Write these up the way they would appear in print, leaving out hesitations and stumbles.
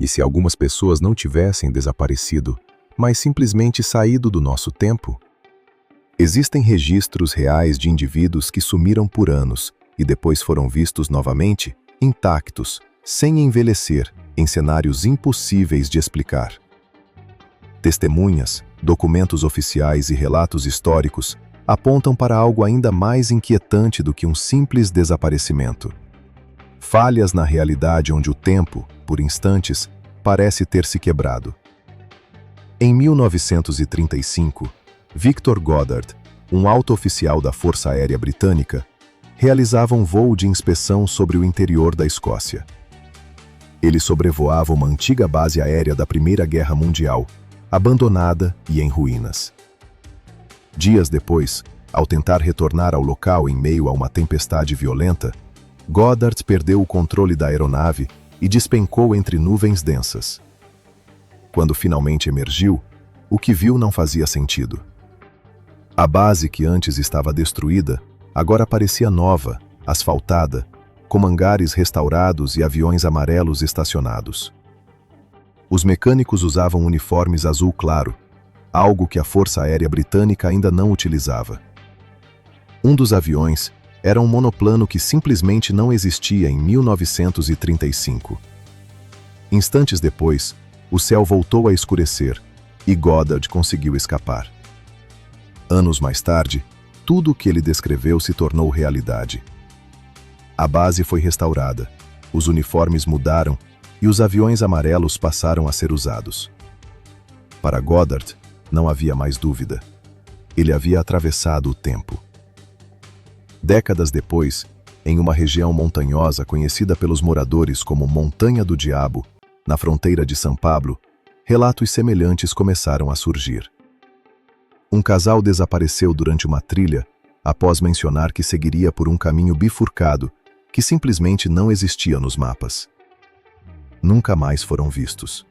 E se algumas pessoas não tivessem desaparecido, mas simplesmente saído do nosso tempo? Existem registros reais de indivíduos que sumiram por anos e depois foram vistos novamente, intactos, sem envelhecer, em cenários impossíveis de explicar. Testemunhas, documentos oficiais e relatos históricos apontam para algo ainda mais inquietante do que um simples desaparecimento. Falhas na realidade onde o tempo, por instantes, parece ter se quebrado. Em 1935, Victor Goddard, um alto oficial da Força Aérea Britânica, realizava um voo de inspeção sobre o interior da Escócia. Ele sobrevoava uma antiga base aérea da Primeira Guerra Mundial, abandonada e em ruínas. Dias depois, ao tentar retornar ao local em meio a uma tempestade violenta, Goddard perdeu o controle da aeronave e despencou entre nuvens densas. Quando finalmente emergiu, o que viu não fazia sentido. A base que antes estava destruída, agora parecia nova, asfaltada, com hangares restaurados e aviões amarelos estacionados. Os mecânicos usavam uniformes azul claro, algo que a Força Aérea Britânica ainda não utilizava. Um dos aviões era um monoplano que simplesmente não existia em 1935. Instantes depois, o céu voltou a escurecer e Goddard conseguiu escapar. Anos mais tarde, tudo o que ele descreveu se tornou realidade. A base foi restaurada, os uniformes mudaram e os aviões amarelos passaram a ser usados. Para Goddard, não havia mais dúvida. Ele havia atravessado o tempo. Décadas depois, em uma região montanhosa conhecida pelos moradores como Montanha do Diabo, na fronteira de São Paulo, relatos semelhantes começaram a surgir. Um casal desapareceu durante uma trilha após mencionar que seguiria por um caminho bifurcado que simplesmente não existia nos mapas. Nunca mais foram vistos.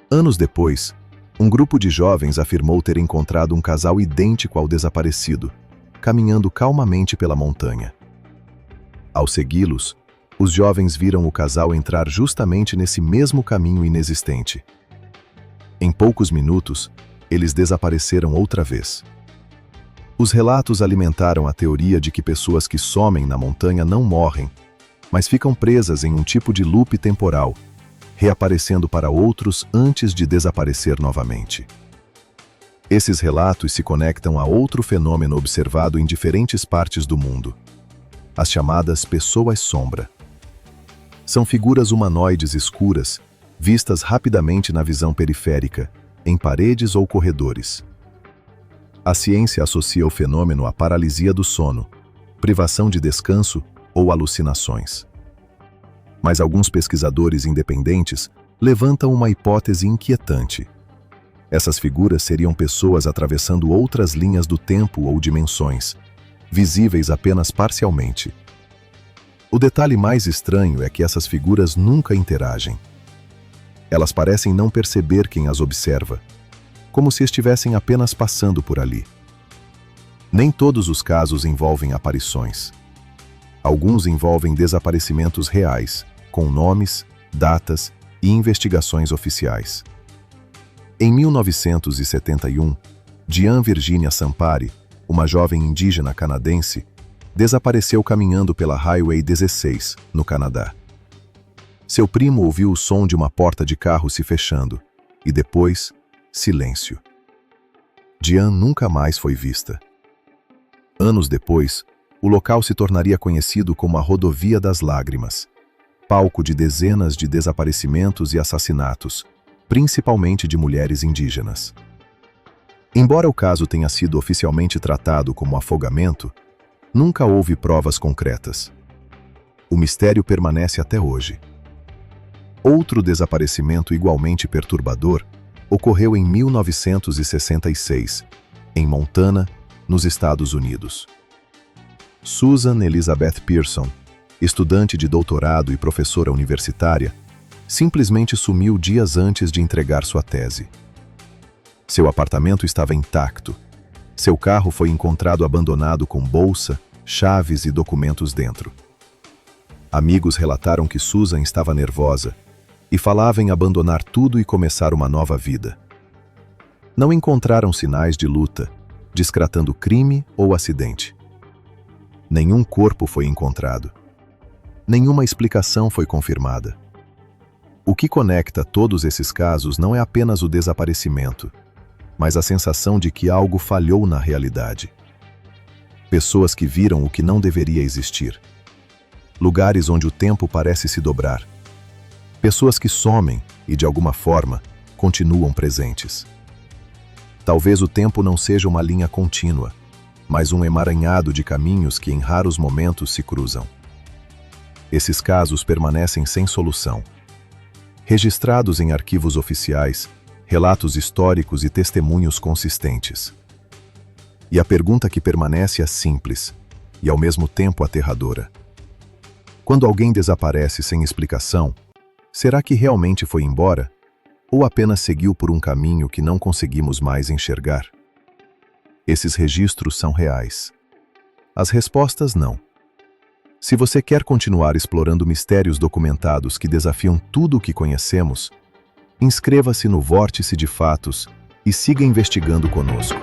Anos depois, um grupo de jovens afirmou ter encontrado um casal idêntico ao desaparecido, caminhando calmamente pela montanha. Ao segui-los, os jovens viram o casal entrar justamente nesse mesmo caminho inexistente. Em poucos minutos, eles desapareceram outra vez. Os relatos alimentaram a teoria de que pessoas que somem na montanha não morrem, mas ficam presas em um tipo de loop temporal, reaparecendo para outros antes de desaparecer novamente. Esses relatos se conectam a outro fenômeno observado em diferentes partes do mundo: as chamadas pessoas-sombra. São figuras humanoides escuras, vistas rapidamente na visão periférica, em paredes ou corredores. A ciência associa o fenômeno à paralisia do sono, privação de descanso ou alucinações. Mas alguns pesquisadores independentes levantam uma hipótese inquietante. Essas figuras seriam pessoas atravessando outras linhas do tempo ou dimensões, visíveis apenas parcialmente. O detalhe mais estranho é que essas figuras nunca interagem. Elas parecem não perceber quem as observa, como se estivessem apenas passando por ali. Nem todos os casos envolvem aparições. Alguns envolvem desaparecimentos reais, com nomes, datas e investigações oficiais. Em 1971, Diane Virginia Sampari, uma jovem indígena canadense, desapareceu caminhando pela Highway 16, no Canadá. Seu primo ouviu o som de uma porta de carro se fechando, e depois, silêncio. Diane nunca mais foi vista. Anos depois, o local se tornaria conhecido como a Rodovia das Lágrimas, palco de dezenas de desaparecimentos e assassinatos, principalmente de mulheres indígenas. Embora o caso tenha sido oficialmente tratado como afogamento, nunca houve provas concretas. O mistério permanece até hoje. Outro desaparecimento igualmente perturbador ocorreu em 1966, em Montana, nos Estados Unidos. Susan Elizabeth Pearson, estudante de doutorado e professora universitária, simplesmente sumiu dias antes de entregar sua tese. Seu apartamento estava intacto. Seu carro foi encontrado abandonado com bolsa, chaves e documentos dentro. Amigos relataram que Susan estava nervosa e falava em abandonar tudo e começar uma nova vida. Não encontraram sinais de luta, descratando crime ou acidente. Nenhum corpo foi encontrado. Nenhuma explicação foi confirmada. O que conecta todos esses casos não é apenas o desaparecimento, mas a sensação de que algo falhou na realidade. Pessoas que viram o que não deveria existir. Lugares onde o tempo parece se dobrar. Pessoas que somem e, de alguma forma, continuam presentes. Talvez o tempo não seja uma linha contínua, mas um emaranhado de caminhos que em raros momentos se cruzam. Esses casos permanecem sem solução. Registrados em arquivos oficiais, relatos históricos e testemunhos consistentes. E a pergunta que permanece é simples, e ao mesmo tempo aterradora. Quando alguém desaparece sem explicação, será que realmente foi embora? Ou apenas seguiu por um caminho que não conseguimos mais enxergar? Esses registros são reais. As respostas não. Se você quer continuar explorando mistérios documentados que desafiam tudo o que conhecemos, inscreva-se no Vórtice de Fatos e siga investigando conosco.